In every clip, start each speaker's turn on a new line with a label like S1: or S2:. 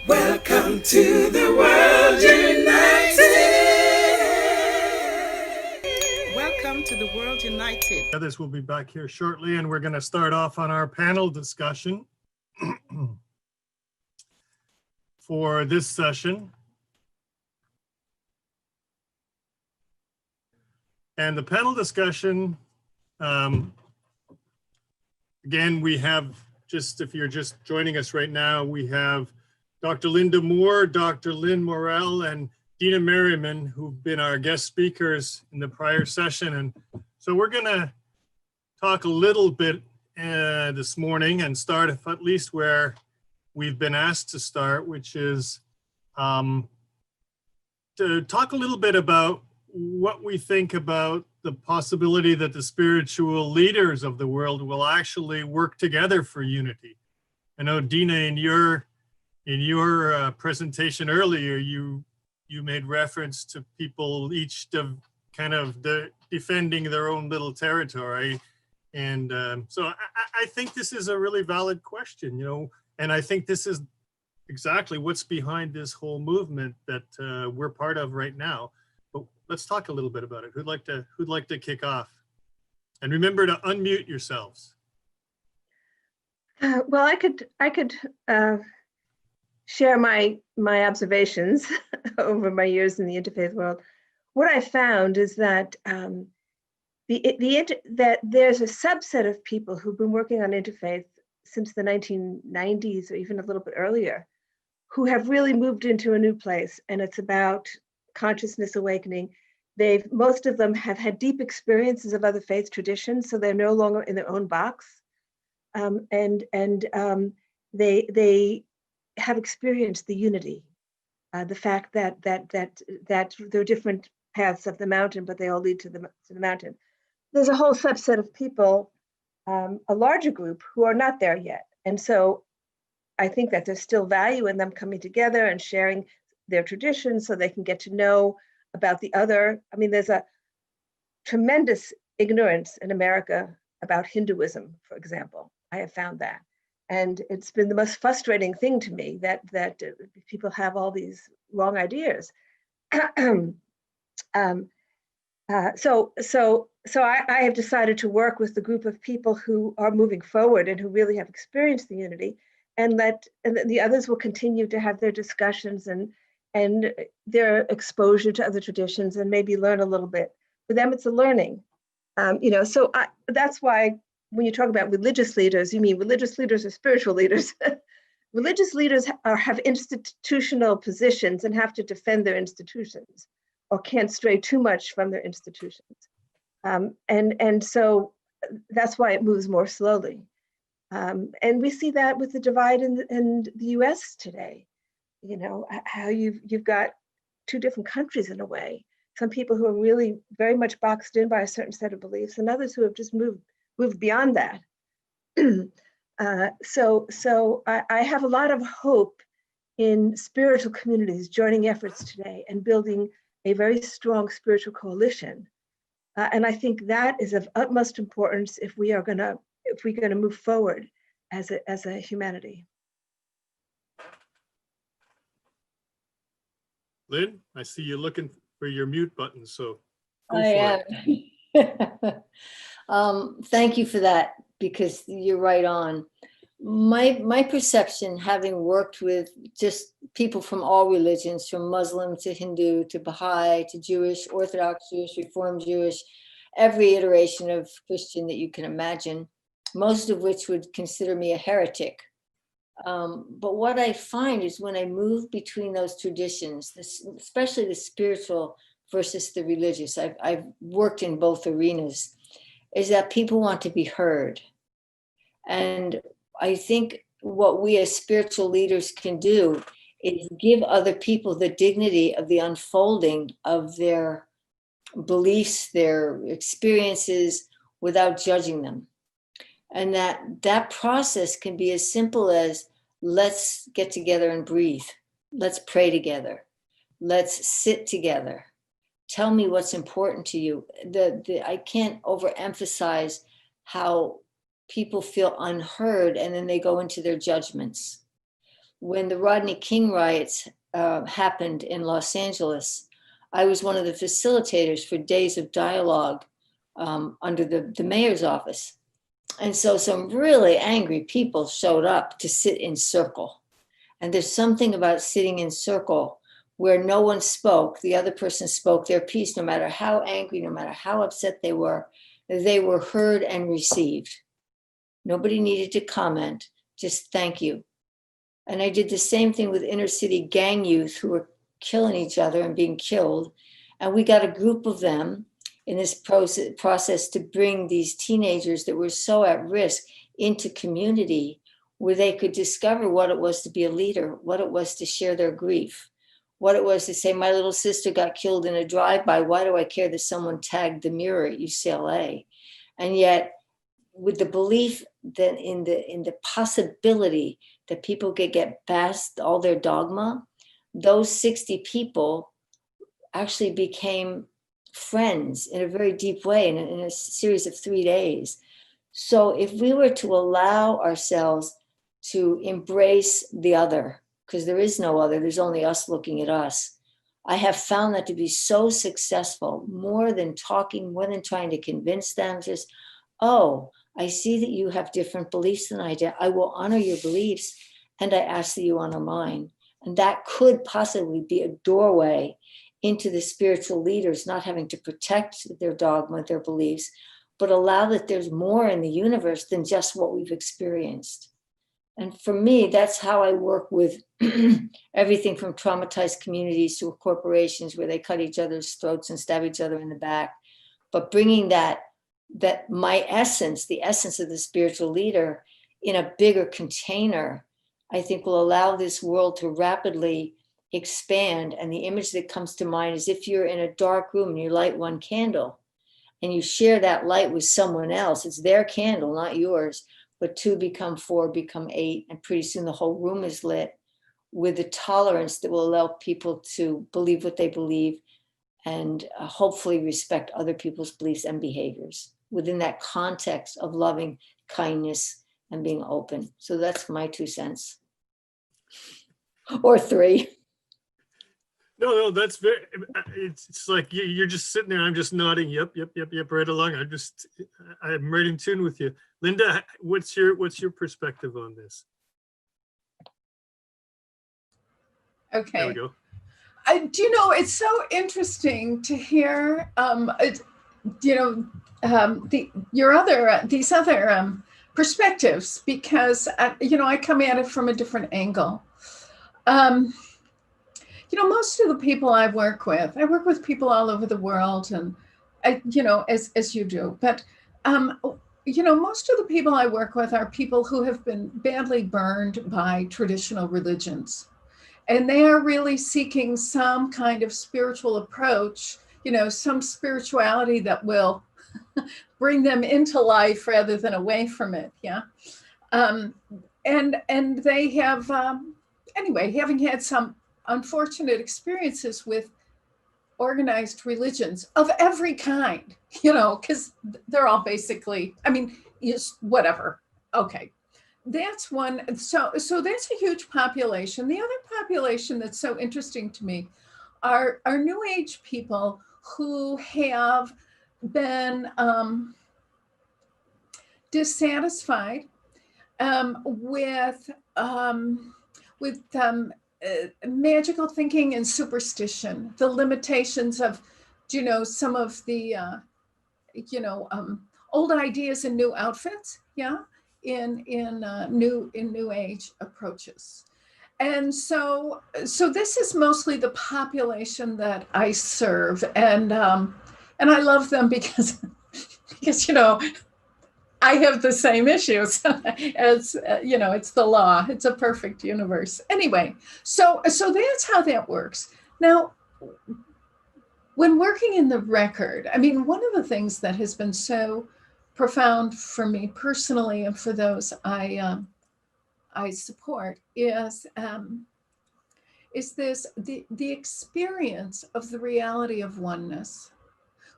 S1: Welcome to the world united. Welcome to the world united.
S2: Others will be back here shortly, and we're going to start off on our panel discussion for this session. And the panel discussion, again, we have, just if you're just joining us right now, we have Dr. Linda Moore, Dr. LIN MOREL, and Dina Merriman, who've been our guest speakers in the prior session. And so we're going to talk a little bit this morning and start at least where we've been asked to start, which is to talk a little bit about what we think about the possibility that the spiritual leaders of the world will actually work together for unity. I know, Dina, in your presentation earlier, you made reference to people each defending their own little territory. And so I think this is a really valid question, and I think this is exactly what's behind this whole movement that we're part of right now. But let's talk a little bit about it. Who'd like to kick off? And remember to unmute yourselves.
S3: Well, I could share my observations over my years in the interfaith world. What I found is that that there's a subset of people who've been working on interfaith since the 1990s or even a little bit earlier, who have really moved into a new place, and it's about consciousness awakening. Most of them have had deep experiences of other faith traditions, so they're no longer in their own box, they have experienced the unity, the fact that there are different paths of the mountain, but they all lead to the mountain. There's a whole subset of people, a larger group, who are not there yet. And so I think that there's still value in them coming together and sharing their traditions so they can get to know about the other. I mean, there's a tremendous ignorance in America about Hinduism, for example. I have found that. And it's been the most frustrating thing to me that people have all these wrong ideas. So I have decided to work with the group of people who are moving forward and who really have experienced the unity, and the others will continue to have their discussions and their exposure to other traditions and maybe learn a little bit. For them, it's a learning. So that's why when you talk about religious leaders, you mean religious leaders or spiritual leaders? Religious leaders have institutional positions and have to defend their institutions, or can't stray too much from their institutions. And so that's why it moves more slowly. And we see that with the divide in the US today, how you've got two different countries in a way. Some people who are really very much boxed in by a certain set of beliefs, and others who have just moved beyond that. So I have a lot of hope in spiritual communities joining efforts today and building a very strong spiritual coalition. And I think that is of utmost importance if we're going to move forward as a humanity.
S2: Lynn, I see you looking for your mute button, so go
S4: I
S2: for
S4: am. Thank you for that, because you're right on. My perception, having worked with just people from all religions, from Muslim to Hindu to Baha'i to Jewish, Orthodox Jewish, Reformed Jewish, every iteration of Christian that you can imagine, most of which would consider me a heretic. But what I find is when I move between those traditions, especially the spiritual versus the religious, I've worked in both arenas, is that people want to be heard. And I think what we as spiritual leaders can do is give other people the dignity of the unfolding of their beliefs, their experiences, without judging them. And that process can be as simple as, let's get together and breathe. Let's pray together. Let's sit together. Tell me what's important to you. I can't overemphasize how people feel unheard and then they go into their judgments. when the Rodney King riots happened in Los Angeles, I was one of the facilitators for days of dialogue under the mayor's office. And so some really angry people showed up to sit in circle. And there's something about sitting in circle where no one spoke. The other person spoke their piece, no matter how angry, no matter how upset they were heard and received. Nobody needed to comment, just thank you. And I did the same thing with inner city gang youth who were killing each other and being killed. And we got a group of them in this process to bring these teenagers that were so at risk into community where they could discover what it was to be a leader, what it was to share their grief, what it was to say, my little sister got killed in a drive-by. Why do I care that someone tagged the mirror at UCLA? And yet, with the belief that in the possibility that people could get past all their dogma, those 60 people actually became friends in a very deep way in a series of 3 days. So if we were to allow ourselves to embrace the other, because there is no other, there's only us looking at us, I have found that to be so successful, more than talking, more than trying to convince them, just, oh, I see that you have different beliefs than I do. I will honor your beliefs, and I ask that you honor mine. And that could possibly be a doorway into the spiritual leaders not having to protect their dogma, their beliefs, but allow that there's more in the universe than just what we've experienced. And for me, that's how I work with everything from traumatized communities to corporations where they cut each other's throats and stab each other in the back. But bringing that my essence, the essence of the spiritual leader in a bigger container, I think will allow this world to rapidly expand. And the image that comes to mind is if you're in a dark room and you light one candle and you share that light with someone else, it's their candle, not yours, but 2 become 4, become 8, and pretty soon the whole room is lit with the tolerance that will allow people to believe what they believe and hopefully respect other people's beliefs and behaviors within that context of loving kindness and being open. So that's my 2 cents. Or 3.
S2: No, that's very, it's like you're just sitting there. I'm just nodding. Yep, right along. I'm right in tune with you. Linda, what's your perspective on this?
S1: Okay.
S2: There we go.
S1: Do you know, it's so interesting to hear, these other perspectives, because, I come at it from a different angle. Most of the people I work with people all over the world, and, as you do, but, most of the people I work with are people who have been badly burned by traditional religions. And they are really seeking some kind of spiritual approach, some spirituality that will bring them into life rather than away from it. Yeah. And they have, having had some unfortunate experiences with organized religions of every kind, because they're all basically, whatever. Okay. That's one. So that's a huge population. The other population that's so interesting to me are New Age people who have been dissatisfied with magical thinking and superstition, the limitations of, some of the, old ideas and new outfits. Yeah. In new age approaches. And so this is mostly the population that I serve, and I love them because I have the same issues as it's the law. It's a perfect universe. Anyway, so that's how that works. Now, when working in the record, one of the things that has been so profound for me personally and for those I support is this the experience of the reality of oneness,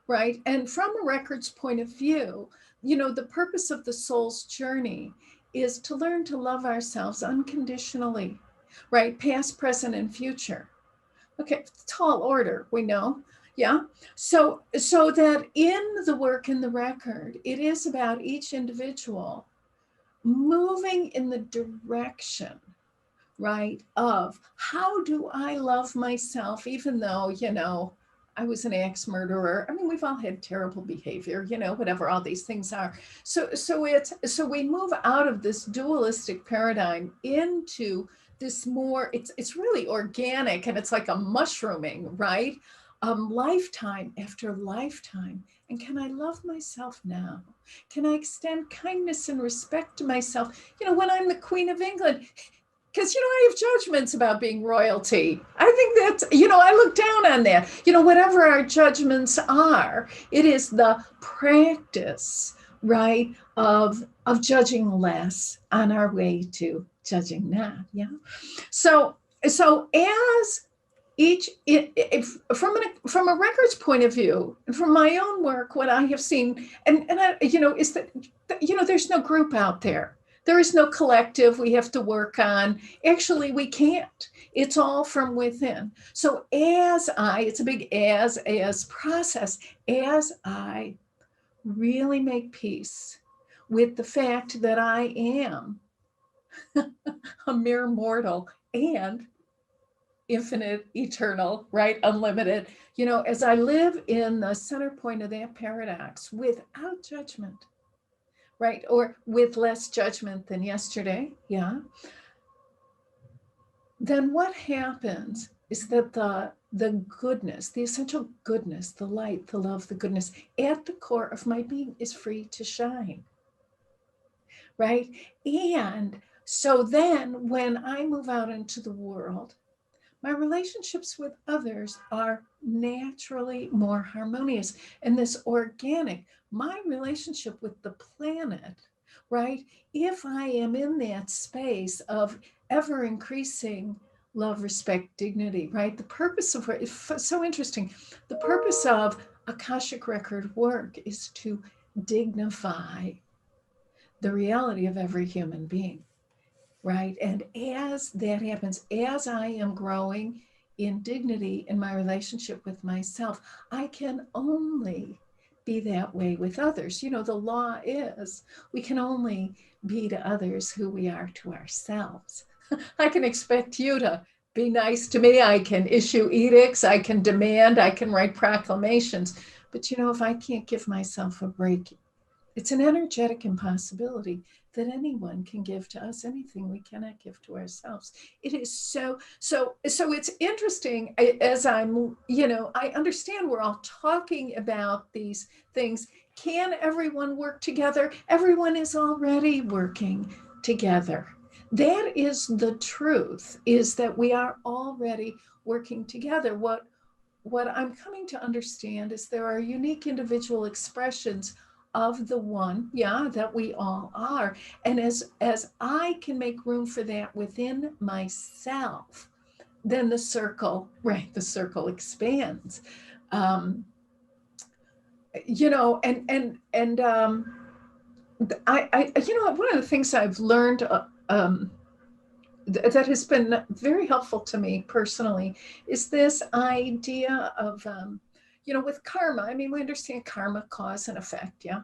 S1: right? And from a record's point of view, the purpose of the soul's journey is to learn to love ourselves unconditionally, right? Past, present, and future. Okay, tall order, we know. Yeah. So that in the work in the record, it is about each individual moving in the direction, right, of how do I love myself, even though, I was an axe murderer. I mean, we've all had terrible behavior, whatever all these things are. So we move out of this dualistic paradigm into this more, it's really organic, and it's like a mushrooming, right? Lifetime after lifetime. And can I love myself now? Can I extend kindness and respect to myself? When I'm the Queen of England, because I have judgments about being royalty. I think that's, I look down on that. Whatever our judgments are, it is the practice, right, of judging less on our way to judging not. Yeah. So as each, from a records point of view, from my own work, what I have seen, and is that, there's no group out there. There is no collective we have to work on. Actually, we can't. It's all from within. So it's a big as process, as I really make peace with the fact that I am a mere mortal and infinite, eternal, right? Unlimited. As I live in the center point of that paradox without judgment, right? Or with less judgment than yesterday, yeah. Then what happens is that the goodness, the essential goodness, the light, the love, the goodness at the core of my being is free to shine, right? And so then when I move out into the world, my relationships with others are naturally more harmonious. And this organic, my relationship with the planet, right? If I am in that space of ever increasing love, respect, dignity, right? The purpose of it is so interesting. The purpose of Akashic record work is to dignify the reality of every human being. Right. And as that happens, as I am growing in dignity in my relationship with myself, I can only be that way with others. The law is we can only be to others who we are to ourselves. I can expect you to be nice to me. I can issue edicts. I can demand. I can write proclamations. But, if I can't give myself a break, it's an energetic impossibility that anyone can give to us anything we cannot give to ourselves. It is so it's interesting as I'm, I understand we're all talking about these things. Can everyone work together? Everyone is already working together. That is the truth, is that we are already working together. What I'm coming to understand is there are unique individual expressions of the one, that we all are. And as I can make room for that within myself, then the circle expands. And one of the things I've learned that has been very helpful to me personally is this idea of with karma. I mean, we understand karma, cause and effect, yeah.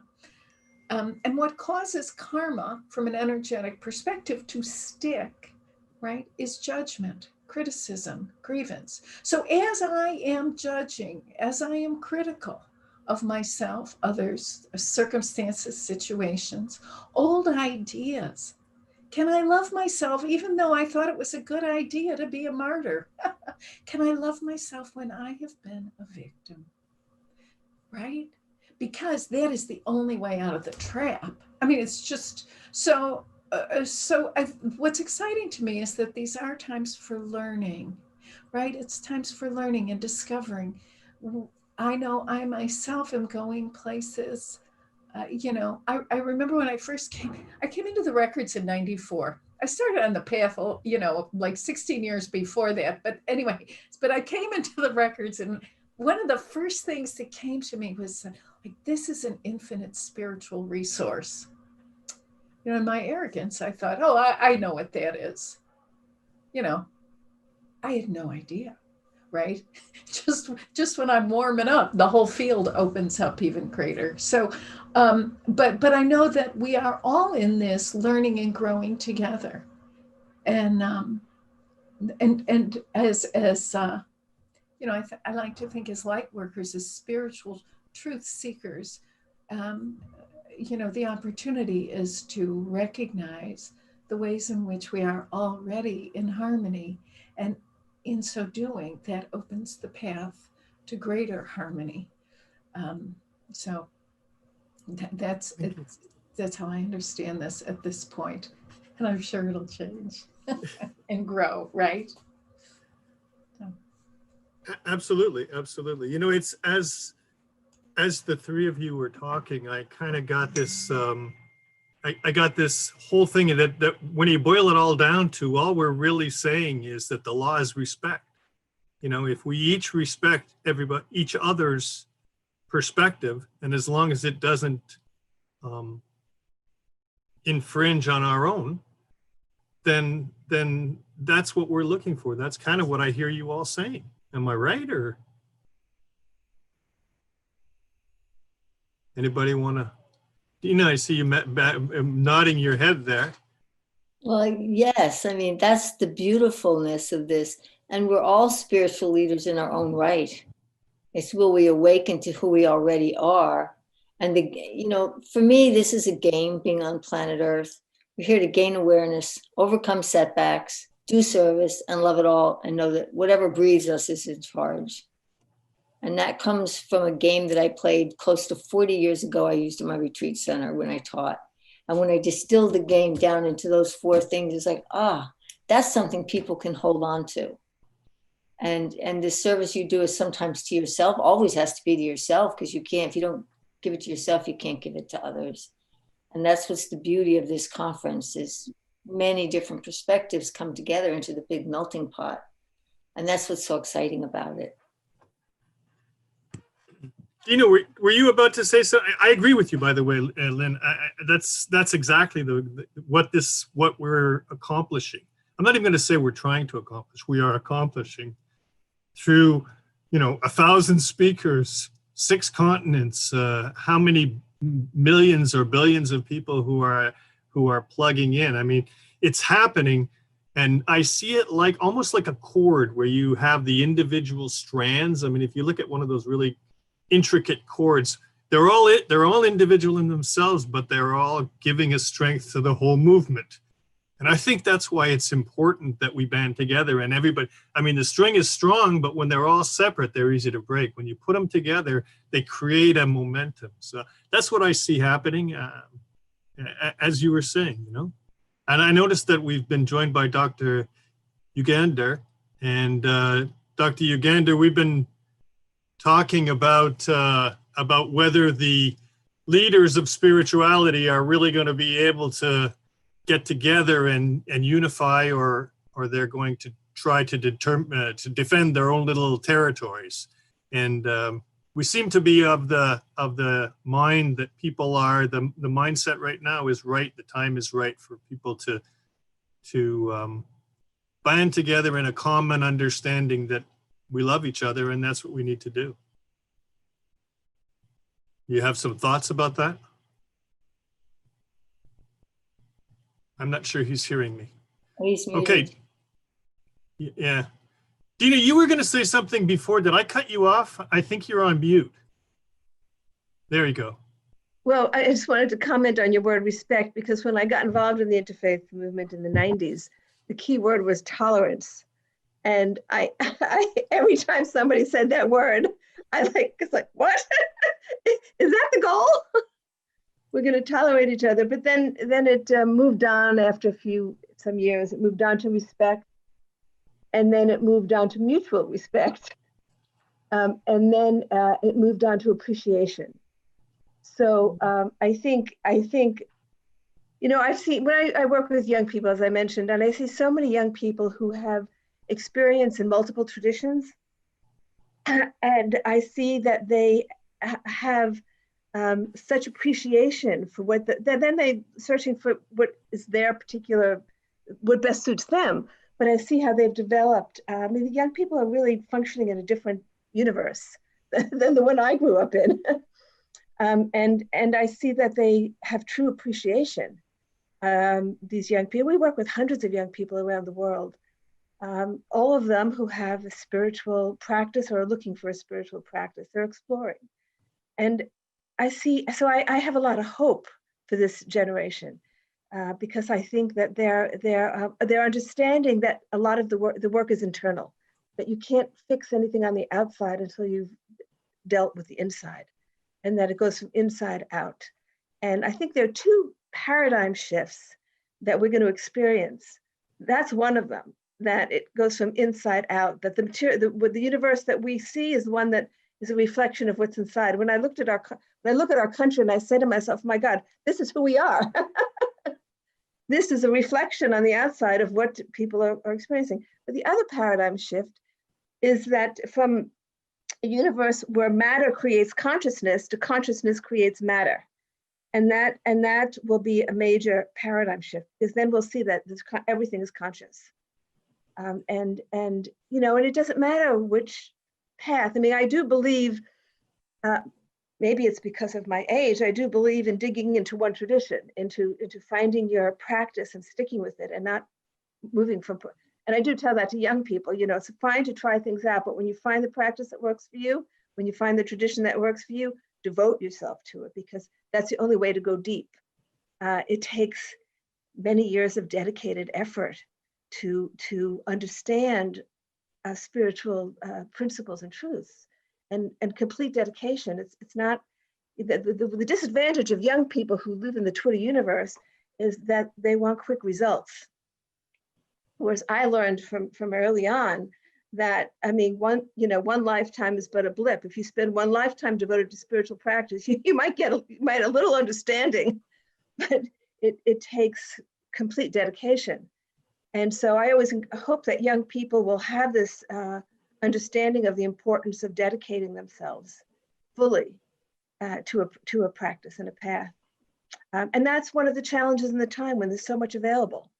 S1: And what causes karma from an energetic perspective to stick, right, is judgment, criticism, grievance. So as I am judging, as I am critical of myself, others, circumstances, situations, old ideas, can I love myself even though I thought it was a good idea to be a martyr? Can I love myself when I have been a victim? Right? Because that is the only way out of the trap. I mean, it's just so. What's exciting to me is that these are times for learning, right? It's times for learning and discovering. I know I myself am going places. I remember when I came into the records in '94. I started on the path, like 16 years before that. But anyway, I came into the records, and one of the first things that came to me was like, this is an infinite spiritual resource. In my arrogance, I thought, oh, I know what that is. you know, I had no idea, right? Just when I'm warming up, the whole field opens up even greater. So, but I know that we are all in this learning and growing together, and as you know, I like to think as light workers, as spiritual truth seekers, um, you know, the opportunity is to recognize the ways in which we are already in harmony. And in so doing, that opens the path to greater harmony. Um, so that's how I understand this at this point. And I'm sure it'll change and grow, right?
S2: Absolutely, absolutely. You know, it's as the three of you were talking, I kind of got this I got this whole thing that when you boil it all down to, all we're really saying is that the law is respect. You know, if we each respect each other's perspective, and as long as it doesn't infringe on our own, then that's what we're looking for. That's kind of what I hear you all saying. Am I right? Or anybody want to? Dina, I see you nodding your head there.
S4: Well, yes. I mean, that's the beautifulness of this. And we're all spiritual leaders in our own right. It's will we awaken to who we already are. And, you know, for me, this is a game being on planet Earth. We're here to gain awareness, overcome setbacks, do service, and love it all, and know that whatever breathes us is in charge. And that comes from a game that I played close to 40 years ago. I used in my retreat center when I taught. And when I distilled the game down into those 4 things, it's like, that's something people can hold on to. And the service you do is sometimes to yourself, always has to be to yourself, because you can't, if you don't give it to yourself, you can't give it to others. And that's what's the beauty of this conference, is many different perspectives come together into the big melting pot. And that's what's so exciting about it.
S2: Dina, were you about to say something? I agree with you, by the way, Lynn. That's exactly what we're accomplishing. I'm not even going to say we're trying to accomplish. We are accomplishing through, you know, 1,000 speakers, 6 continents, how many millions or billions of people who are plugging in. I mean, it's happening, and I see it like almost like a cord where you have the individual strands. I mean, if you look at one of those really intricate cords, they're all individual in themselves, but they're all giving a strength to the whole movement. And I think that's why it's important that we band together, and everybody, I mean, the string is strong, but when they're all separate, they're easy to break. When you put them together, they create a momentum. So that's what I see happening, as you were saying, you know. And I noticed that we've been joined by Dr. Yugandhar, and Dr. Yugandhar, we've been talking about whether the leaders of spirituality are really going to be able to get together and unify, or they're going to try to defend their own little territories. And we seem to be of the mind that people are, the mindset right now is right. The time is right for people to band together in a common understanding that we love each other, and that's what we need to do. You have some thoughts about that? I'm not sure he's hearing me.
S4: He's muted.
S2: Okay. Yeah. Dina, you were going to say something before. Did I cut you off? I think you're on mute. There you go.
S3: Well, I just wanted to comment on your word respect, because when I got involved in the interfaith movement in the 90s, the key word was tolerance. And I every time somebody said that word, it's like, what? Is that the goal? We're going to tolerate each other. But then it moved on after some years. It moved on to respect, and then it moved on to mutual respect, and then it moved on to appreciation. So I think you know, I see when I work with young people, as I mentioned, and I see so many young people who have experience in multiple traditions, and I see that they have such appreciation for what then they searching for what is their particular, what best suits them. but I see how they've developed. I mean, the young people are really functioning in a different universe than the one I grew up in. And I see that they have true appreciation. These young people, we work with hundreds of young people around the world, all of them who have a spiritual practice or are looking for a spiritual practice. They're exploring. And I see, so I have a lot of hope for this generation. Because I think that they're understanding that a lot of the work is internal, that you can't fix anything on the outside until you've dealt with the inside, and that it goes from inside out. And I think there are two paradigm shifts that we're going to experience. That's one of them, that it goes from inside out, that the material, the universe that we see is one that is a reflection of what's inside. When I look at our country and I say to myself, my God, this is who we are. This is a reflection on the outside of what people are experiencing. But the other paradigm shift is that from a universe where matter creates consciousness to consciousness creates matter. And that will be a major paradigm shift, because then we'll see that everything is conscious. And it doesn't matter which path. I mean, I do believe, maybe it's because of my age, I do believe in digging into one tradition, into finding your practice and sticking with it and not moving from, and I do tell that to young people, it's fine to try things out, but when you find the practice that works for you, when you find the tradition that works for you, devote yourself to it, because that's the only way to go deep. It takes many years of dedicated effort to understand spiritual principles and truths. And complete dedication. It's not, the disadvantage of young people who live in the Twitter universe is that they want quick results. Whereas I learned from early on that, I mean, one lifetime is but a blip. If you spend one lifetime devoted to spiritual practice, you might get a little understanding, but it takes complete dedication. And so I always hope that young people will have this understanding of the importance of dedicating themselves fully to a practice and a path. And that's one of the challenges in the time when there's so much available.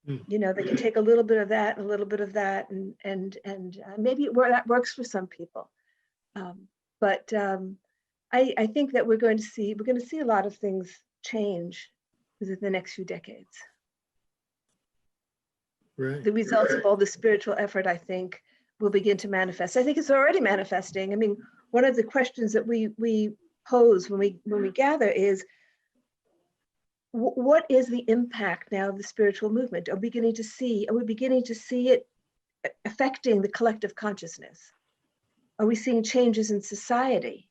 S3: They can take a little bit of that and a little bit of that, and maybe that works for some people. But I think that we're going to see a lot of things change within the next few decades.
S2: Right.
S3: The results of all the spiritual effort, I think, will begin to manifest. I think it's already manifesting. I mean, one of the questions that we pose when we gather is, what is the impact now of the spiritual movement? Are we beginning to see it affecting the collective consciousness? Are we seeing changes in society?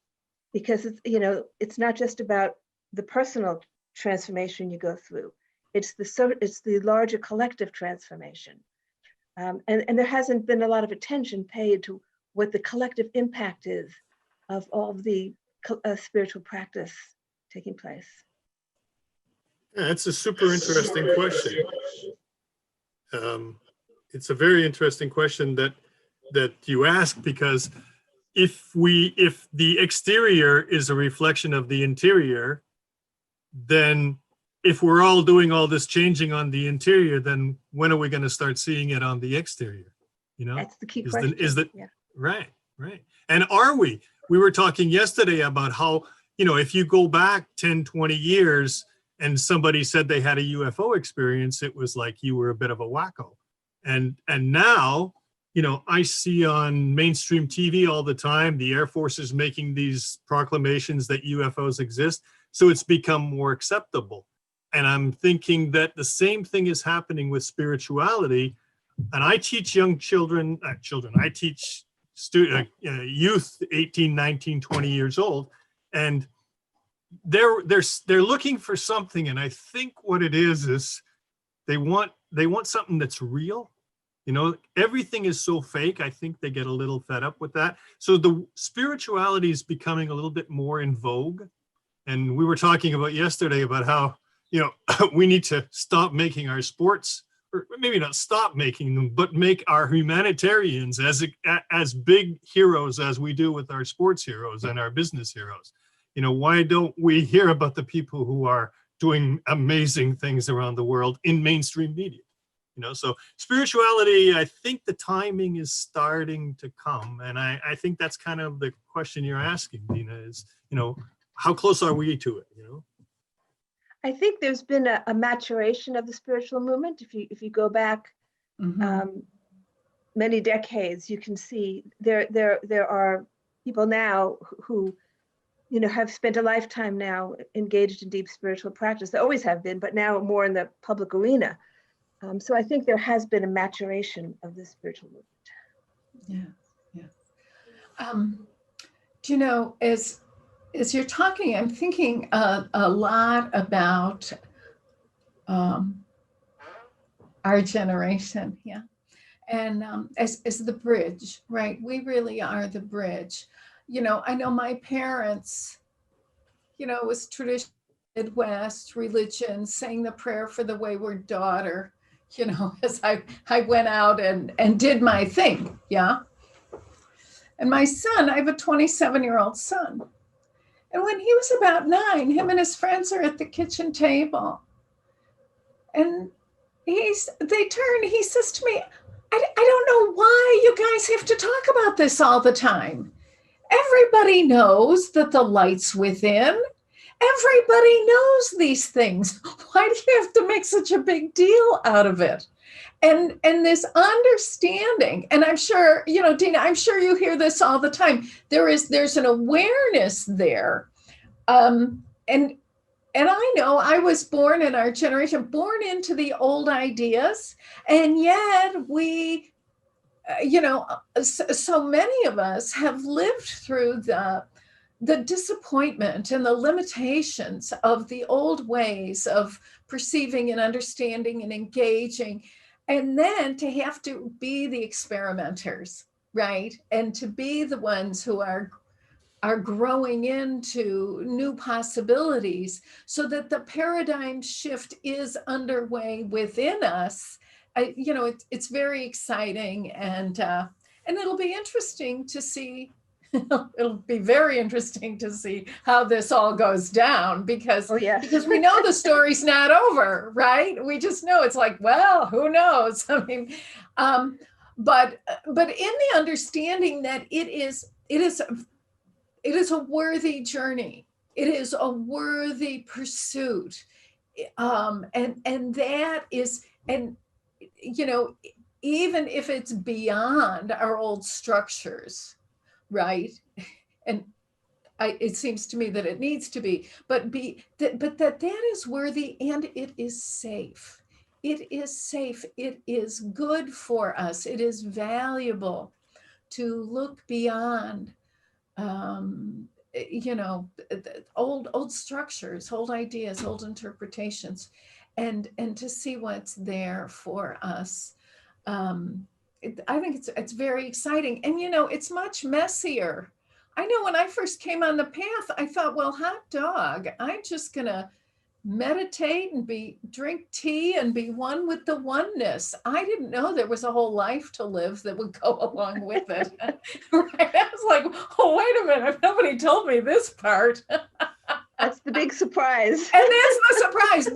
S3: Because it's not just about the personal transformation you go through. It's the larger collective transformation. And there hasn't been a lot of attention paid to what the collective impact is of all of the spiritual practice taking place.
S2: Yeah, that's a super interesting question. It's a very interesting question that you ask, because if the exterior is a reflection of the interior, then if we're all doing all this changing on the interior, then when are we going to start seeing it on the exterior?
S3: That's the key question.
S2: Yeah. Right. And are we? We were talking yesterday about how, if you go back 10, 20 years and somebody said they had a UFO experience, it was like you were a bit of a wacko. And now, I see on mainstream TV all the time, the Air Force is making these proclamations that UFOs exist. So it's become more acceptable. And I'm thinking that the same thing is happening with spirituality. And I teach young children, I teach youth 18, 19, 20 years old. And they're looking for something. And I think what it is they want something that's real. Everything is so fake. I think they get a little fed up with that. So the spirituality is becoming a little bit more in vogue. And we were talking about yesterday about how, we need to stop making our sports, or maybe not stop making them, but make our humanitarians as big heroes as we do with our sports heroes and our business heroes. Why don't we hear about the people who are doing amazing things around the world in mainstream media? you know. So spirituality, I think the timing is starting to come. And I think that's kind of the question you're asking, Dina, is, you know, how close are we to it, you know?
S3: I think there's been a maturation of the spiritual movement. If you go back many decades, you can see there are people now who, you know, have spent a lifetime now engaged in deep spiritual practice. They always have been, but now more in the public arena. So I think there has been a maturation of the spiritual movement.
S1: Yeah. Do you know, as you're talking, I'm thinking a lot about our generation, yeah, and as the bridge, right? We really are the bridge. You know, I know my parents, you know, it was tradition, Midwest religion, saying the prayer for the wayward daughter, you know, as I went out and did my thing, yeah. And my son, I have a 27-year-old son. And when he was about 9, him and his friends are at the kitchen table. And he says to me, I don't know why you guys have to talk about this all the time. Everybody knows that the light's within. Everybody knows these things. Why do you have to make such a big deal out of it? And this understanding, and I'm sure, you know, Dina, I'm sure you hear this all the time. There's an awareness there. And I know I was born in our generation, born into the old ideas, and yet we, you know, so many of us have lived through the disappointment and the limitations of the old ways of perceiving and understanding and engaging, and then to have to be the experimenters, right? And to be the ones who are growing into new possibilities, so that the paradigm shift is underway within us. You know, it's very exciting, and it'll be interesting to see. It'll be very interesting to see how this all goes down, because because we know the story's not over, right? We just know it's like, well, who knows? I mean, but in the understanding that it is a worthy journey. It is a worthy pursuit. And that is, and, you know, even if it's beyond our old structures, right? And it seems to me that it needs to be, but that is worthy, and it is safe. It is safe. It is good for us. It is valuable to look beyond you know, old structures, old ideas, old interpretations, and to see what's there for us. I think it's very exciting, and you know, it's much messier. I know when I first came on the path, I thought, well, hot dog, I'm just gonna meditate and drink tea and be one with the oneness. I didn't know there was a whole life to live that would go along with it. Right? I was like, oh, wait a minute, nobody told me this part.
S3: That's the big surprise.
S1: And that's the surprise.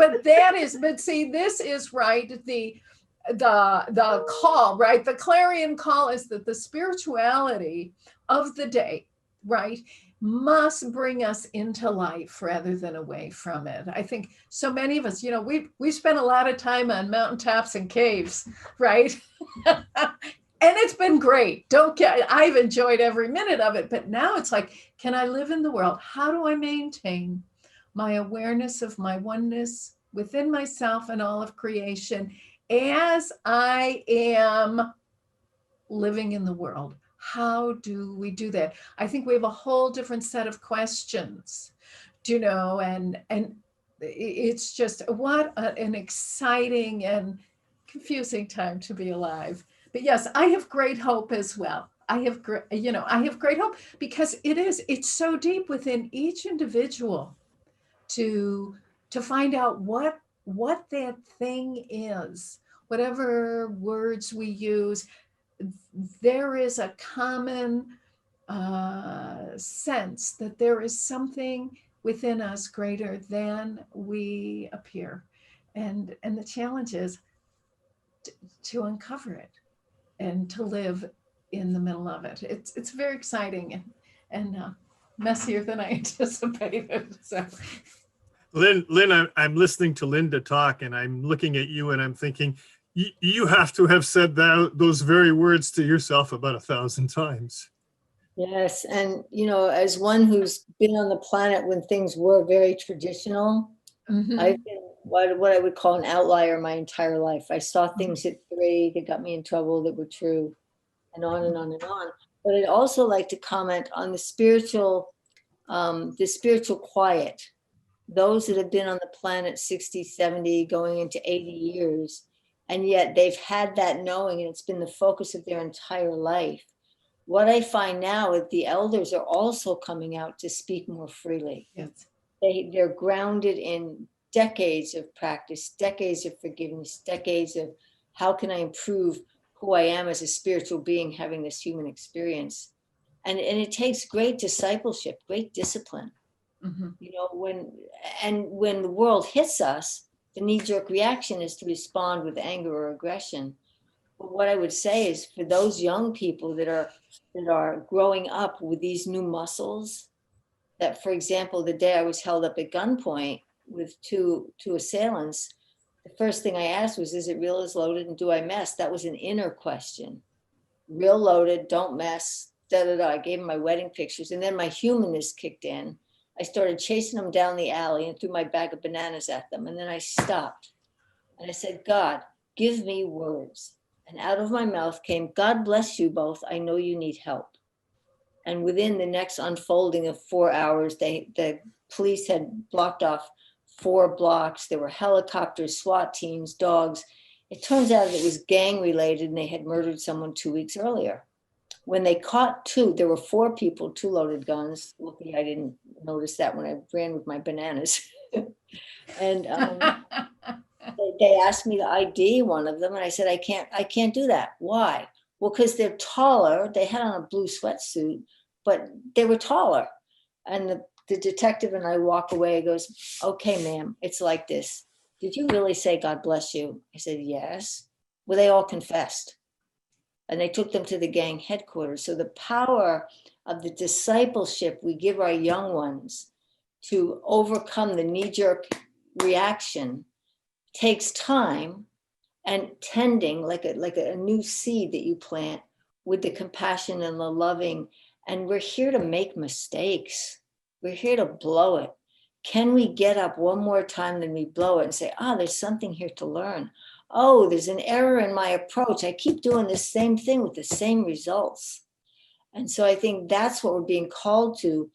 S1: But see, this is right, the call, right? The clarion call is that the spirituality of the day, right, must bring us into life rather than away from it. I think so many of us, you know, we spent a lot of time on mountaintops and caves, right? And it's been great. I've enjoyed every minute of it, but now it's like, can I live in the world? How do I maintain my awareness of my oneness within myself and all of creation as I am living in the world? How do we do that? I think we have a whole different set of questions, you know, and it's just what an exciting and confusing time to be alive. But yes, I have great hope as well. I have great hope, because it's so deep within each individual to find out what that thing is, whatever words we use. There is a common sense that there is something within us greater than we appear. And the challenge is, to uncover it and to live in the middle of it. It's very exciting and messier than I anticipated. So,
S2: Lynn, I'm listening to Linda talk, and I'm looking at you, and I'm thinking, you have to have said those very words to yourself about 1,000 times.
S4: Yes, and as one who's been on the planet when things were very traditional, I've been what I would call an outlier my entire life. I saw things at 3 that got me in trouble that were true, and on and on and on. But I'd also like to comment on the spiritual quiet. Those that have been on the planet 60, 70, going into 80 years, and yet they've had that knowing, and it's been the focus of their entire life. What I find now is the elders are also coming out to speak more freely.
S1: yes.
S4: They're grounded in decades of practice, decades of forgiveness, decades of how can I improve who I am as a spiritual being having this human experience. And it takes great discipleship, great discipline. When the world hits us, the knee-jerk reaction is to respond with anger or aggression. But what I would say is for those young people that are growing up with these new muscles, that, for example, the day I was held up at gunpoint with two assailants, the first thing I asked was, is it real, is loaded, and do I mess? That was an inner question. Real, loaded, don't mess, da-da-da. I gave them my wedding pictures, and then my humanness kicked in. I started chasing them down the alley and threw my bag of bananas at them. And then I stopped and I said, God, give me words. And out of my mouth came, God bless you both. I know you need help. And within the next unfolding of 4 hours, the police had blocked off 4 blocks. There were helicopters, SWAT teams, dogs. It turns out it was gang related, and they had murdered someone 2 weeks earlier. When they caught 2, there were 4 people, 2 loaded guns. Luckily, I didn't notice that when I ran with my bananas. And they asked me to ID one of them, and I said, I can't do that. Why? Well, because they're taller. They had on a blue sweatsuit, but they were taller. And the detective and I walk away. He goes, okay, ma'am, it's like this. Did you really say God bless you? I said, yes. Well, they all confessed. And they took them to the gang headquarters. So the power of the discipleship we give our young ones to overcome the knee-jerk reaction takes time and tending, like a new seed that you plant with the compassion and the loving. And we're here to make mistakes. We're here to blow it. Can we get up one more time than we blow it and say, there's something here to learn. Oh, there's an error in my approach. I keep doing the same thing with the same results. And so I think that's what we're being called to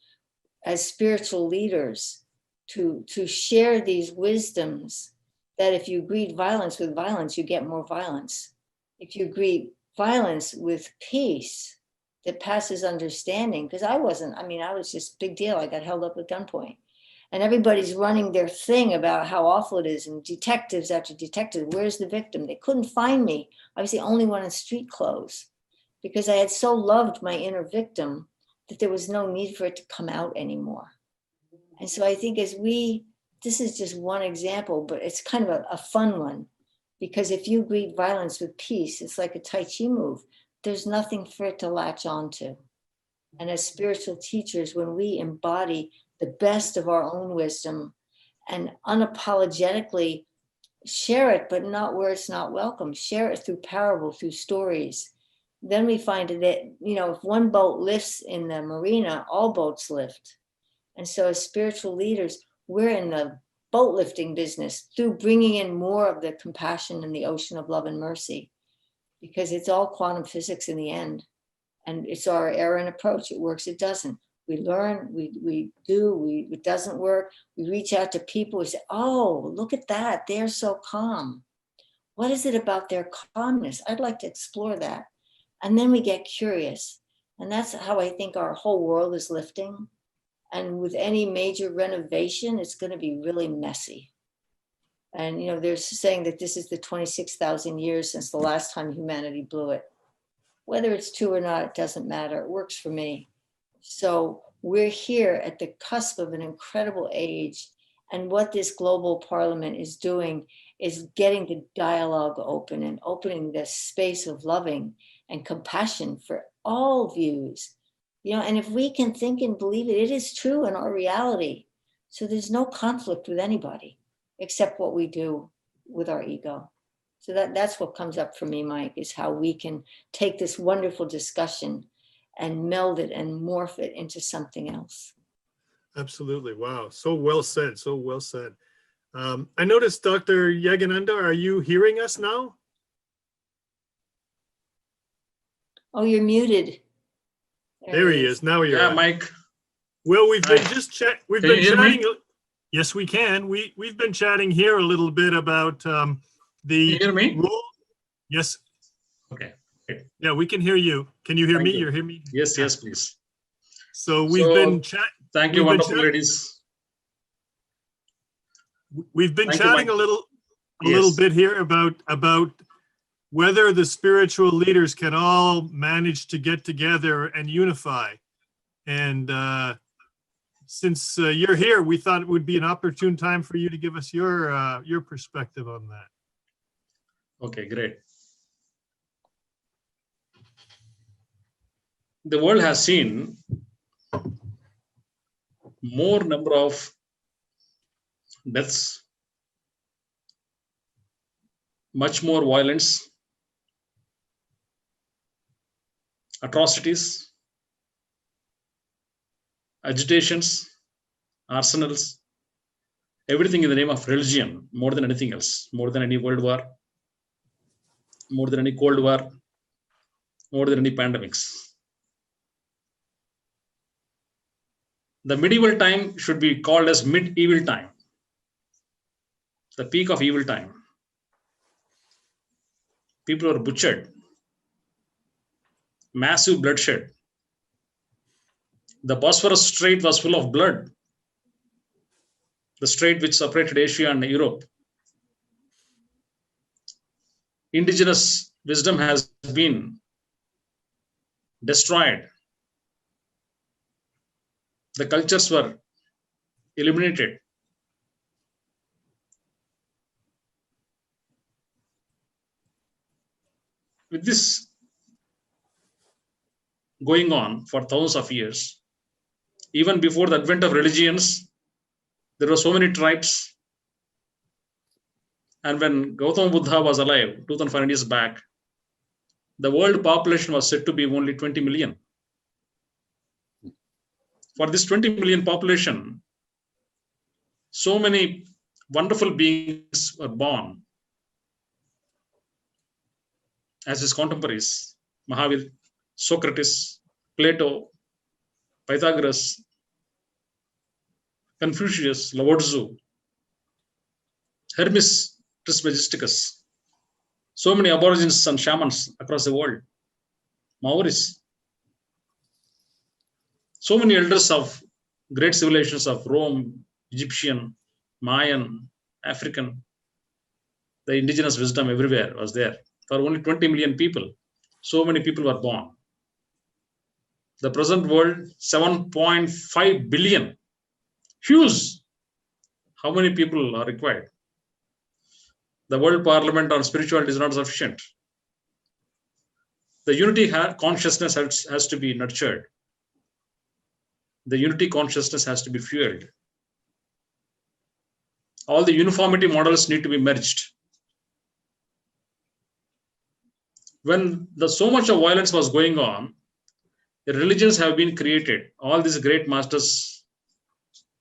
S4: as spiritual leaders, to share these wisdoms, that if you greet violence with violence, you get more violence. If you greet violence with peace that passes understanding, because I was just big deal. I got held up at gunpoint. And everybody's running their thing about how awful it is. And detectives after detectives, where's the victim? They couldn't find me. I was the only one in street clothes because I had so loved my inner victim that there was no need for it to come out anymore. And so I think this is just one example, but it's kind of a fun one, because if you greet violence with peace, it's like a Tai Chi move. There's nothing for it to latch onto. And as spiritual teachers, when we embody the best of our own wisdom and unapologetically share it, but not where it's not welcome, share it through parable, through stories, then we find that, if one boat lifts in the marina, all boats lift. And so as spiritual leaders, we're in the boat lifting business through bringing in more of the compassion in the ocean of love and mercy, because it's all quantum physics in the end. And it's our error and approach. It works, it doesn't. We learn, it doesn't work. We reach out to people, we say, oh, look at that. They're so calm. What is it about their calmness? I'd like to explore that. And then we get curious. And that's how I think our whole world is lifting. And with any major renovation, it's going to be really messy. And, they're saying that this is the 26,000 years since the last time humanity blew it. Whether it's true or not, it doesn't matter. It works for me. So we're here at the cusp of an incredible age. And what this global parliament is doing is getting the dialogue open and opening this space of loving and compassion for all views. You know, and if we can think and believe it, it is true in our reality. So there's no conflict with anybody except what we do with our ego. So that's what comes up for me, Mike, is how we can take this wonderful discussion and meld it and morph it into something else.
S2: Absolutely. Wow. So well said. So well said. I noticed, Dr. Yugandhar, are you hearing us now?
S4: Oh, you're muted.
S2: There he is. Now you're
S5: Yeah,
S2: on.
S5: Mike.
S2: Well, we've been
S5: Hi.
S2: we've
S5: Can
S2: been
S5: you hear me?
S2: chatting. Yes, we can. We've been chatting here a little bit about
S5: Can
S2: the
S5: you hear me?
S2: role. Yes.
S5: Okay.
S2: Yeah, we can hear you. Can you hear
S5: Thank
S2: me?
S5: you.
S2: You hear me?
S5: Yes,
S2: Yeah.
S5: yes, please.
S2: So we've
S5: So,
S2: been
S5: thank you,
S2: we've been
S5: wonderful
S2: chat-
S5: ladies.
S2: We've been
S5: Thank you,
S2: chatting
S5: Mike.
S2: a little
S5: Yes.
S2: bit here about whether the spiritual leaders can all manage to get together and unify. And since you're here, we thought it would be an opportune time for you to give us your perspective on that.
S5: Okay, great. The world has seen more number of deaths, much more violence, atrocities, agitations, arsenals, everything in the name of religion, more than anything else, more than any world war, more than any Cold War, more than any pandemics. The medieval time should be called as medieval time, the peak of evil time. People were butchered, massive bloodshed. The Bosphorus Strait was full of blood, the strait which separated Asia and Europe. Indigenous wisdom has been destroyed. The cultures were eliminated. With this going on for thousands of years, even before the advent of religions, there were so many tribes. And when Gautama Buddha was alive 2500 years back, the world population was said to be only 20 million. For this 20 million population, so many wonderful beings were born as his contemporaries: Mahavir, Socrates, Plato, Pythagoras, Confucius, Lao Tzu, Hermes Trismegisticus, so many aborigines and shamans across the world, Maoris, so many elders of great civilizations of Rome, Egyptian, Mayan, African. The indigenous wisdom everywhere was there. For only 20 million people, so many people were born. The present world, 7.5 billion. Huge. How many people are required? The World Parliament on Spirituality is not sufficient. The unity consciousness has to be nurtured. The unity consciousness has to be fueled. All the uniformity models need to be merged. When so much of violence was going on, the religions have been created. All these great masters,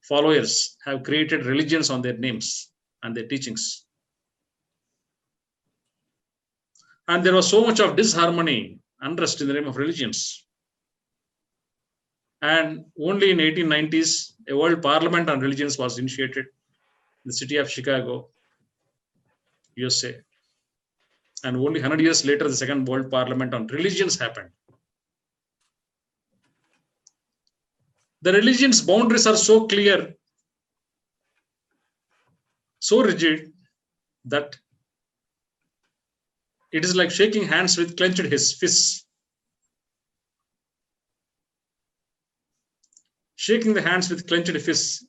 S5: followers have created religions on their names and their teachings. And there was so much of disharmony, unrest in the name of religions. And only in 1890s, a world parliament on religions was initiated in the city of Chicago, USA. And only 100 years later, the second world parliament on religions happened. The religion's boundaries are so clear, so rigid, that it is like shaking hands with clenched fists. Shaking the hands with clenched fists.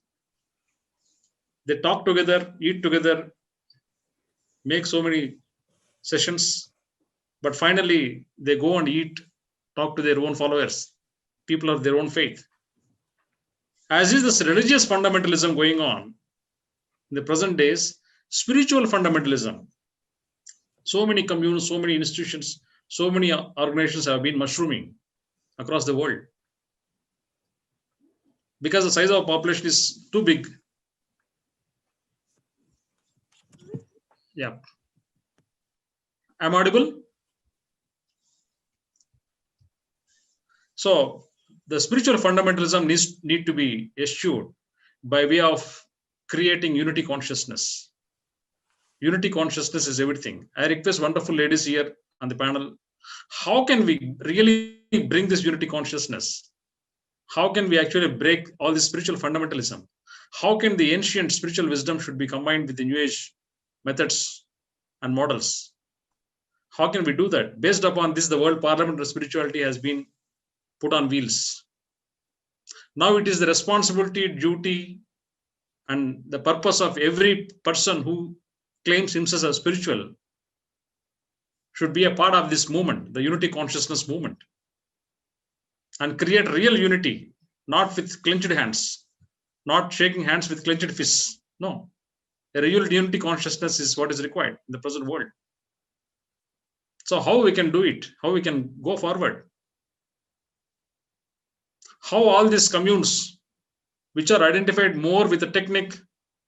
S5: They talk together, eat together, make so many sessions, but finally they go and eat, talk to their own followers, people of their own faith. As is this religious fundamentalism going on in the present days, spiritual fundamentalism. So many communes, so many institutions, so many organizations have been mushrooming across the world because the size of the population is too big. Yeah. I'm audible? So the spiritual fundamentalism need to be eschewed by way of creating unity consciousness. Unity consciousness is everything. I request wonderful ladies here on the panel. How can we really bring this unity consciousness? How can we actually break all this spiritual fundamentalism? How can the ancient spiritual wisdom should be combined with the new age methods and models? How can we do that? Based upon this, the World Parliament of Spirituality has been put on wheels. Now it is the responsibility, duty, and the purpose of every person who claims himself as spiritual should be a part of this movement, the unity consciousness movement, and create real unity, not with clenched hands, not shaking hands with clenched fists. No, a real unity consciousness is what is required in the present world. So how we can do it? How we can go forward? How all these communes, which are identified more with the technique,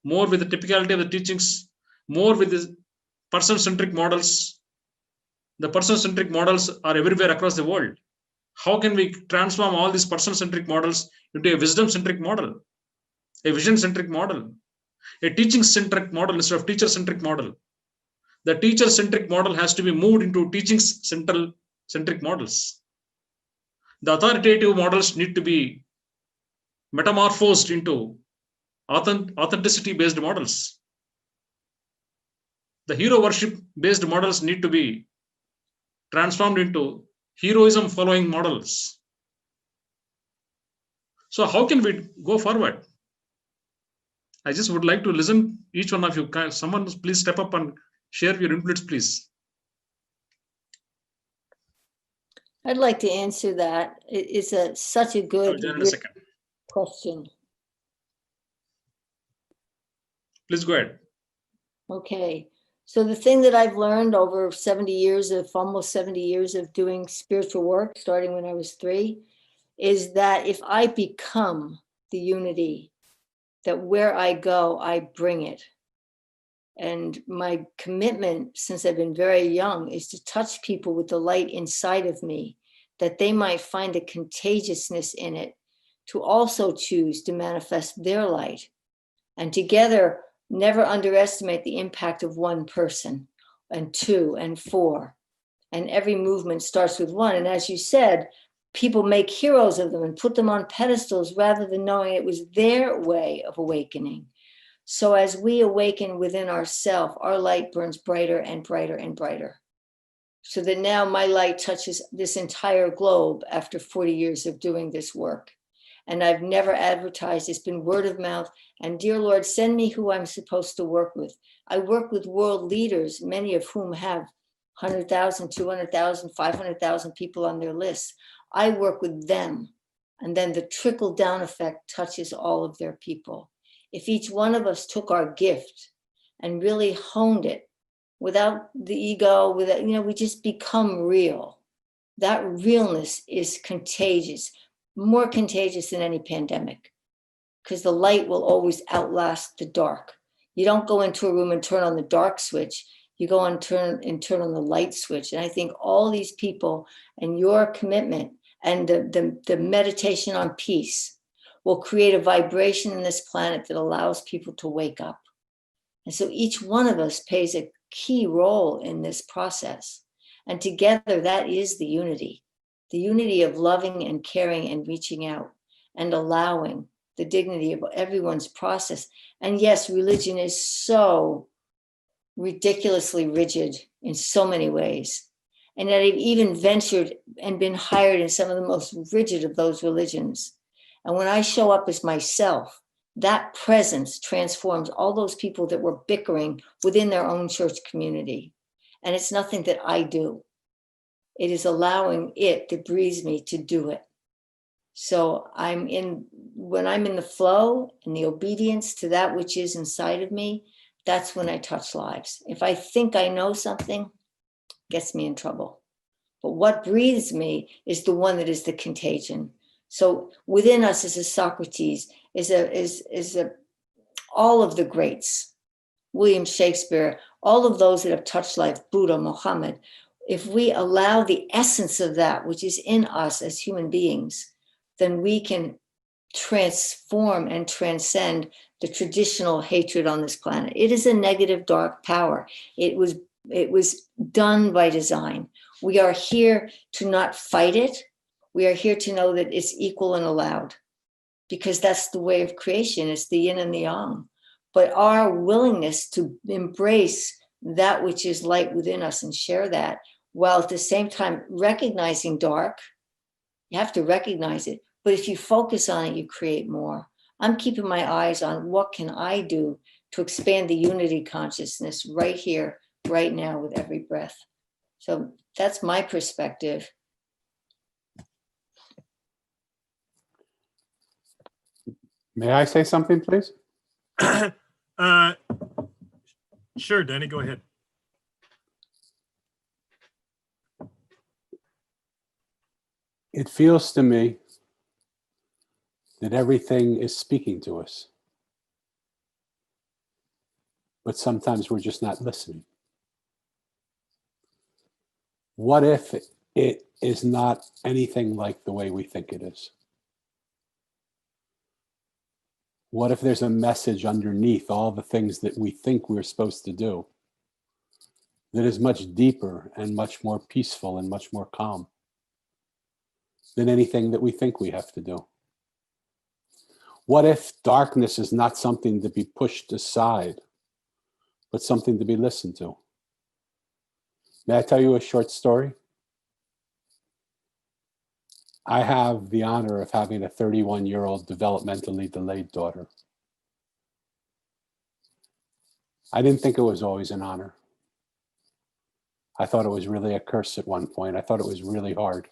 S5: more with the typicality of the teachings, more with the person-centric models. The person-centric models are everywhere across the world. How can we transform all these person-centric models into a wisdom-centric model, a vision-centric model, a teaching-centric model instead of teacher-centric model? The teacher-centric model has to be moved into teaching-centric models. The authoritative models need to be metamorphosed into authenticity-based models. The hero worship-based models need to be transformed into heroism-following models. So how can we go forward? I just would like to listen, each one of you. Someone please step up and share your inputs, please.
S4: I'd like to answer that. It's such a good question.
S5: Please go ahead.
S4: Okay. So the thing that I've learned over almost 70 years of doing spiritual work, starting when I was 3, is that if I become the unity, that where I go, I bring it. And my commitment since I've been very young is to touch people with the light inside of me, that they might find a contagiousness in it to also choose to manifest their light. And together, never underestimate the impact of one person, and 2 and 4. And every movement starts with 1. And as you said, people make heroes of them and put them on pedestals rather than knowing it was their way of awakening. So as we awaken within ourselves, our light burns brighter and brighter and brighter. So that now my light touches this entire globe after 40 years of doing this work. And I've never advertised, it's been word of mouth. And dear Lord, send me who I'm supposed to work with. I work with world leaders, many of whom have 100,000, 200,000, 500,000 people on their lists. I work with them. And then the trickle down effect touches all of their people. If each one of us took our gift and really honed it without the ego, without, we just become real. That realness is contagious, more contagious than any pandemic, because the light will always outlast the dark. You don't go into a room and turn on the dark switch. You go and turn on the light switch. And I think all these people and your commitment and the meditation on peace will create a vibration in this planet that allows people to wake up. And so each one of us plays a key role in this process. And together, that is the unity of loving and caring and reaching out and allowing the dignity of everyone's process. And yes, religion is so ridiculously rigid in so many ways. And yet I've even ventured and been hired in some of the most rigid of those religions. And when I show up as myself That presence transforms all those people that were bickering within their own church community. And it's nothing that I do. It is allowing it that breathes me to do it. So when I'm in the flow and the obedience to that which is inside of me, that's when I touch lives. If I think I know something, it gets me in trouble. But what breathes me is the one that is the contagion. So within us is a Socrates, is all of the greats, William Shakespeare, all of those that have touched life, Buddha, Muhammad. If we allow the essence of that which is in us as human beings, then we can transform and transcend the traditional hatred on this planet. It is a negative, dark power. It was done by design. We are here to not fight it. We are here to know that it's equal and allowed, because that's the way of creation. It's the yin and the yang. But our willingness to embrace that which is light within us and share that, while at the same time recognizing dark, you have to recognize it. But if you focus on it, you create more. I'm keeping my eyes on what can I do to expand the unity consciousness right here, right now, with every breath. So that's my perspective.
S6: May I say something, please?
S2: Sure, Danny, go ahead.
S6: It feels to me that everything is speaking to us, but sometimes we're just not listening. What if it is not anything like the way we think it is? What if there's a message underneath all the things that we think we're supposed to do that is much deeper and much more peaceful and much more calm than anything that we think we have to do? What if darkness is not something to be pushed aside, but something to be listened to? May I tell you a short story? I have the honor of having a 31-year-old developmentally delayed daughter. I didn't think it was always an honor. I thought it was really a curse at one point. I thought it was really hard.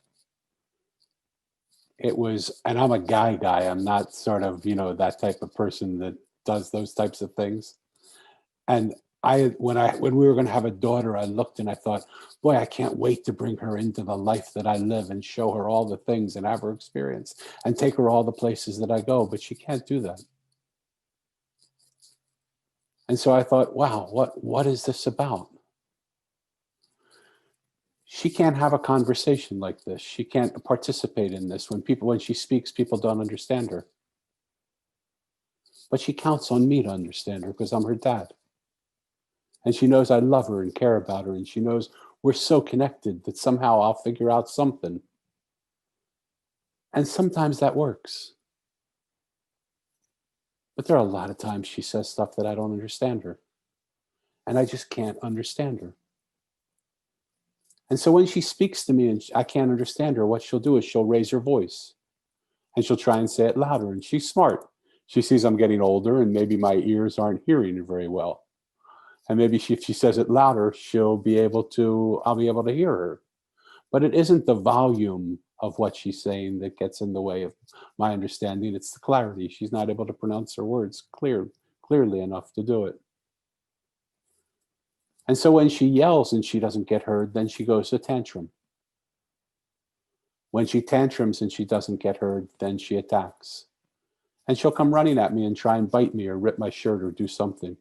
S6: It was, and I'm a guy. I'm not sort of, that type of person that does those types of things. And when we were going to have a daughter, I looked and I thought, boy, I can't wait to bring her into the life that I live and show her all the things and have her experience and take her all the places that I go. But she can't do that. And so I thought, wow, what is this about? She can't have a conversation like this. She can't participate in this. When she speaks, people don't understand her. But she counts on me to understand her because I'm her dad. And she knows I love her and care about her. And she knows we're so connected that somehow I'll figure out something. And sometimes that works. But there are a lot of times she says stuff that I don't understand her. And I just can't understand her. And so when she speaks to me and I can't understand her, what she'll do is she'll raise her voice. And she'll try and say it louder. And she's smart. She sees I'm getting older and maybe my ears aren't hearing her very well. And maybe if she says it louder, I'll be able to hear her. But it isn't the volume of what she's saying that gets in the way of my understanding. It's the clarity. She's not able to pronounce her words clearly enough to do it. And so when she yells and she doesn't get heard, then she goes to tantrum. When she tantrums and she doesn't get heard, then she attacks. And she'll come running at me and try and bite me or rip my shirt or do something.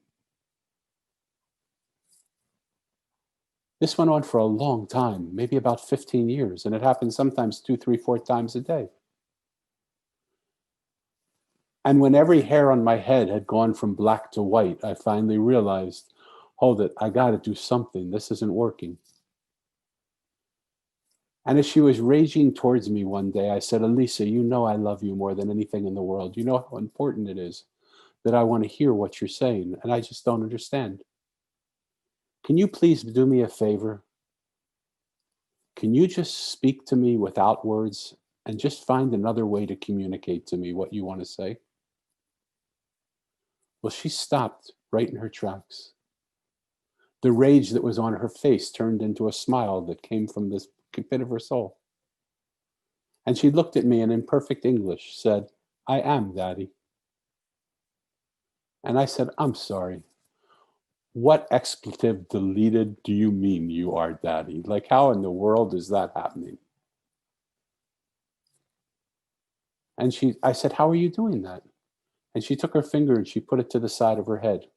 S6: This went on for a long time, maybe about 15 years, and it happened sometimes 2, 3, 4 times a day. And when every hair on my head had gone from black to white, I finally realized, hold it, I got to do something. This isn't working. And as she was raging towards me one day, I said, Elisa, you know I love you more than anything in the world. You know how important it is that I want to hear what you're saying, and I just don't understand. Can you please do me a favor? Can you just speak to me without words and just find another way to communicate to me what you want to say? Well, she stopped right in her tracks. The rage that was on her face turned into a smile that came from this pit of her soul. And she looked at me and in perfect English said, "I am Daddy." And I said, "I'm sorry. What expletive deleted do you mean you are Daddy? Like, how in the world is that happening?" And I said, "How are you doing that?" And she took her finger and she put it to the side of her head.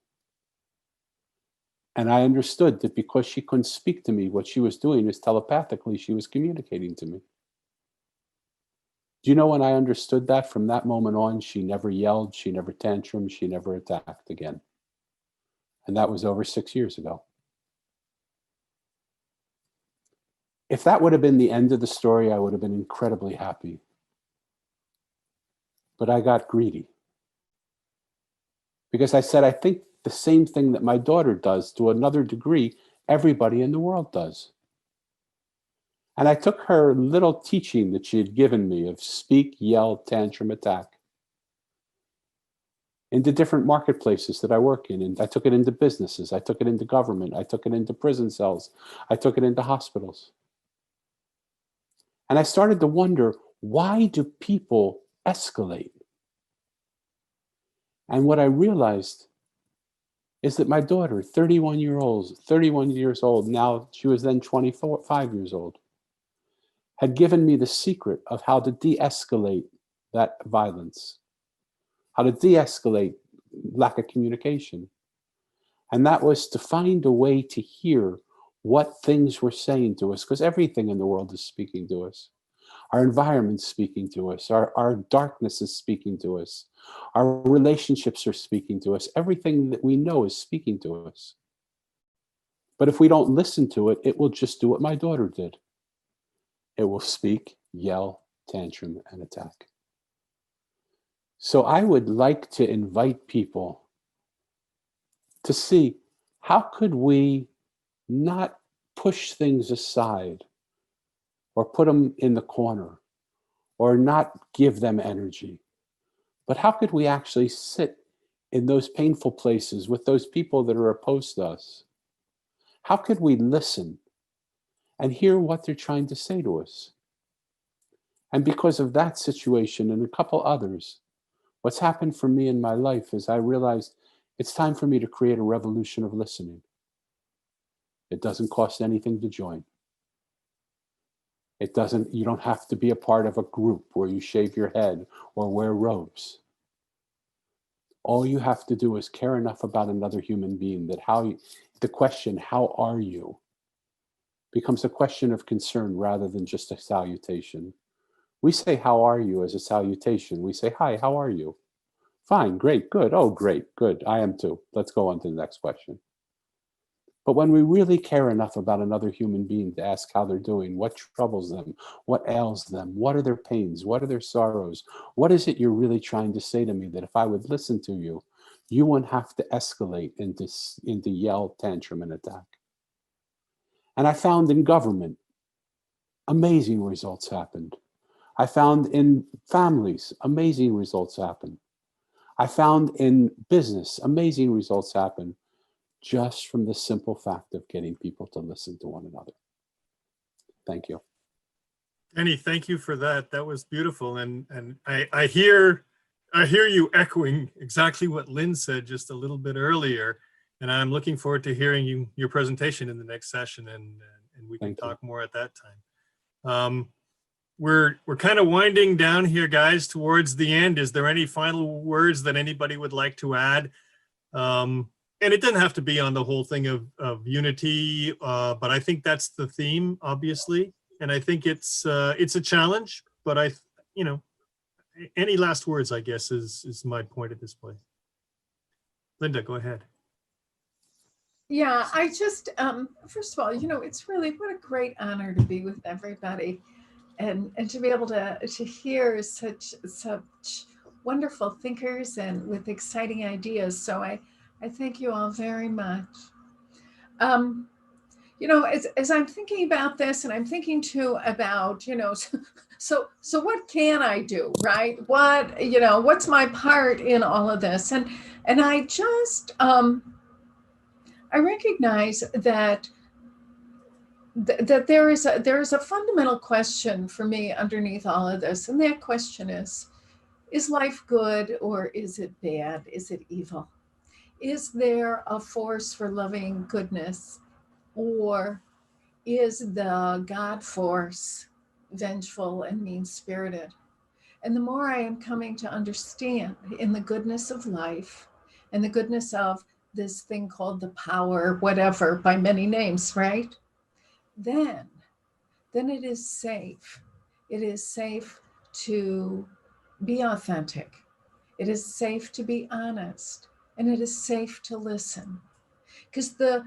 S6: And I understood that because she couldn't speak to me, what she was doing is telepathically, she was communicating to me. Do you know when I understood that? From that moment on, she never yelled, she never tantrumed, she never attacked again. And that was over 6 years ago. If that would have been the end of the story, I would have been incredibly happy. But I got greedy. Because I said, I think the same thing that my daughter does to another degree, everybody in the world does. And I took her little teaching that she had given me of speak, yell, tantrum, attack into different marketplaces that I work in. And I took it into businesses. I took it into government. I took it into prison cells. I took it into hospitals. And I started to wonder, why do people escalate? And what I realized is that my daughter, 31 years old, now she was then 5 years old, had given me the secret of how to de-escalate that violence, how to de-escalate lack of communication. And that was to find a way to hear what things were saying to us, because everything in the world is speaking to us. Our environment's speaking to us. Our darkness is speaking to us. Our relationships are speaking to us. Everything that we know is speaking to us. But if we don't listen to it, it will just do what my daughter did. It will speak, yell, tantrum, and attack. So I would like to invite people to see, how could we not push things aside or put them in the corner or not give them energy, but how could we actually sit in those painful places with those people that are opposed to us? How could we listen and hear what they're trying to say to us? And because of that situation and a couple others, what's happened for me in my life is I realized it's time for me to create a revolution of listening. It doesn't cost anything to join. You don't have to be a part of a group where you shave your head or wear robes. All you have to do is care enough about another human being that the question, how are you, becomes a question of concern rather than just a salutation. We say, how are you, as a salutation. We say, hi, how are you? Fine, great, good. Oh, great, good. I am too. Let's go on to the next question. But when we really care enough about another human being to ask how they're doing, what troubles them, what ails them, what are their pains, what are their sorrows, what is it you're really trying to say to me that if I would listen to you, you wouldn't have to escalate into yell, tantrum, and attack. And I found in government, amazing results happened. I found in families, amazing results happen. I found in business, amazing results happen just from the simple fact of getting people to listen to one another. Thank you.
S2: Danny, thank you for that. That was beautiful. And I hear you echoing exactly what Lynn said just a little bit earlier. And I'm looking forward to hearing your presentation in the next session, and we can talk more at that time. We're kind of winding down here, guys, towards the end. Is there any final words that anybody would like to add? And it doesn't have to be on the whole thing of unity, but I think that's the theme, obviously. And I think it's a challenge, but any last words, I guess, is my point at this point. Linda, go ahead.
S1: Yeah, I just, first of all, it's really, what a great honor to be with everybody and to be able to hear such wonderful thinkers and with exciting ideas. So I thank you all very much. As I'm thinking about this, and I'm thinking too about, so what can I do, right? What's my part in all of this? And And I just, I recognize that that there is a fundamental question for me underneath all of this, and that question is life good or is it bad? Is it evil? Is there a force for loving goodness, or is the God force vengeful and mean-spirited? And the more I am coming to understand in the goodness of life and the goodness of this thing called the power, whatever, by many names, right? Then it is safe. It is safe to be authentic. It is safe to be honest. And it is safe to listen. Because the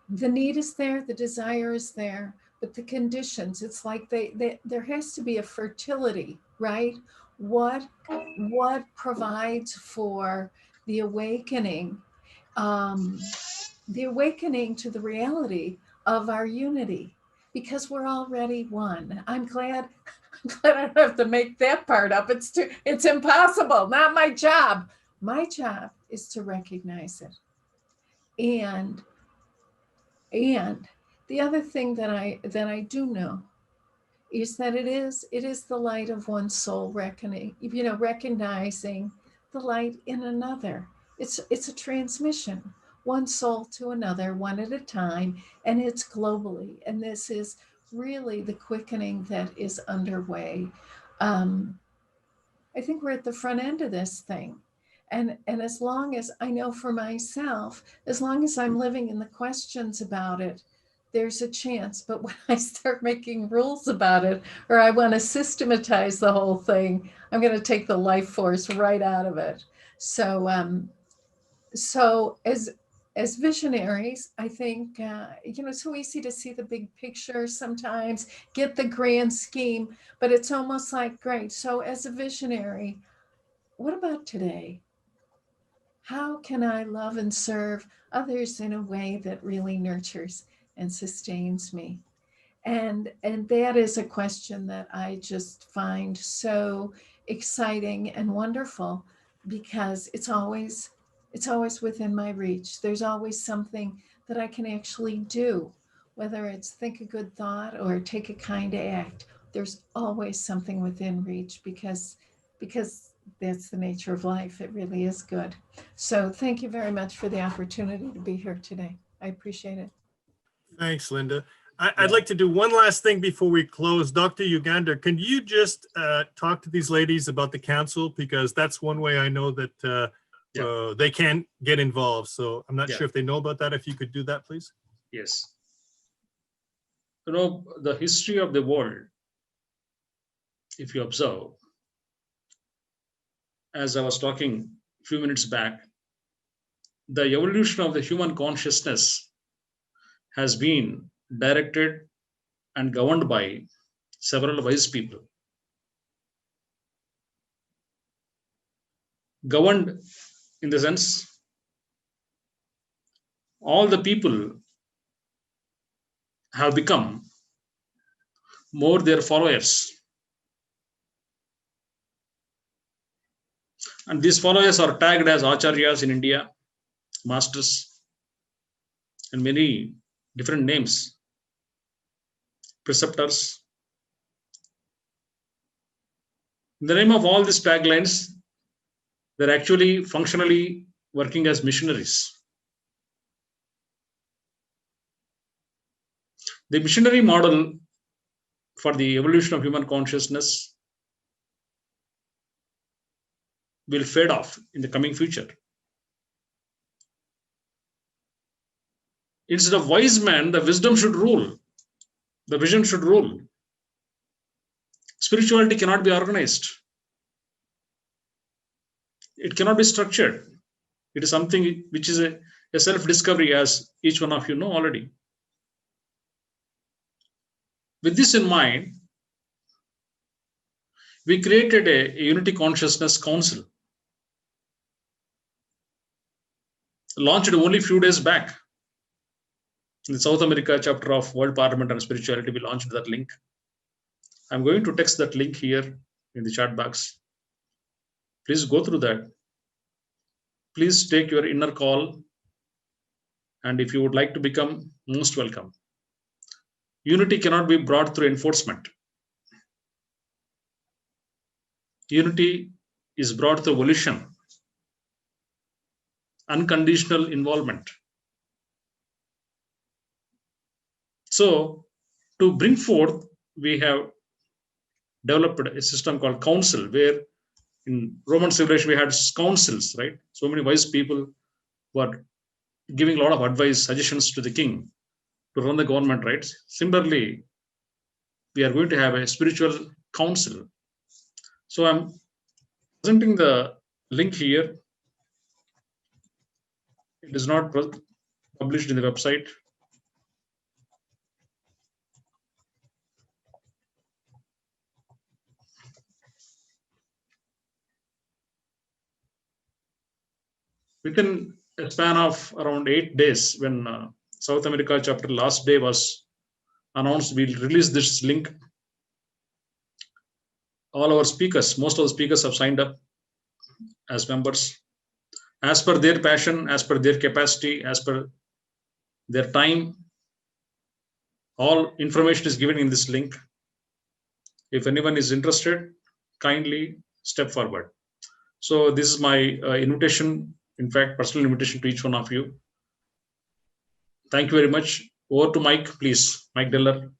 S1: need is there, the desire is there, but the conditions, it's like there has to be a fertility, right? What provides for the awakening to the reality of our unity, because we're already one. I'm glad I don't have to make that part up. It's impossible. Not my job. My job is to recognize it. And the other thing that I do know is that it is the light of one's soul reckoning, recognizing the light in another. It's a transmission, one soul to another, one at a time, and it's globally. And this is really the quickening that is underway. I think we're at the front end of this thing. And as long as I know for myself, as long as I'm living in the questions about it, there's a chance. But when I start making rules about it, or I want to systematize the whole thing, I'm going to take the life force right out of it. So, so as visionaries, I think, it's so easy to see the big picture sometimes, get the grand scheme, but it's almost like, great. So as a visionary, what about today? How can I love and serve others in a way that really nurtures and sustains me? And that is a question that I just find so exciting and wonderful, because it's always within my reach. There's always something that I can actually do, whether it's think a good thought or take a kind act. There's always something within reach, because that's the nature of life. It really is good. So thank you very much for the opportunity to be here today. I appreciate it.
S2: Thanks, Linda. I'd like to do one last thing before we close. Dr. Yugandhar, can you just talk to these ladies about the council? Because that's one way I know that they can get involved. So I'm not sure if they know about that. If you could do that, please.
S5: Yes. The history of the world, if you observe, as I was talking a few minutes back, the evolution of the human consciousness has been directed and governed by several wise people. Governed in the sense, all the people have become more their followers. And these followers are tagged as acharyas in India, masters, and many different names, preceptors. In the name of all these taglines, they're actually functionally working as missionaries. The missionary model for the evolution of human consciousness will fade off in the coming future. Instead of wise man, the wisdom should rule. The vision should rule. Spirituality cannot be organized. It cannot be structured. It is something which is a self-discovery, as each one of you know already. With this in mind, we created a Unity Consciousness Council, launched only a few days back. In the South America chapter of World Parliament on Spirituality, we launched that link. I'm going to text that link here in the chat box. Please go through that. please take your inner call. And if you would like to become, most welcome. Unity cannot be brought through enforcement. Unity is brought through volition, unconditional involvement. So to bring forth, we have developed a system called council, where in Roman civilization, we had councils, right? So many wise people were giving a lot of advice, suggestions to the king to run the government, right? Similarly, we are going to have a spiritual council. So I'm presenting the link here. It is not published in the website. Within a span of around 8 days, when South America chapter last day was announced, we'll release this link. All our speakers, most of the speakers have signed up as members, as per their passion, as per their capacity, as per their time. All information is given in this link. If anyone is interested, kindly step forward. So this is my invitation, in fact, personal invitation to each one of you. Thank you very much. Over to Mike, please. Mike Deller.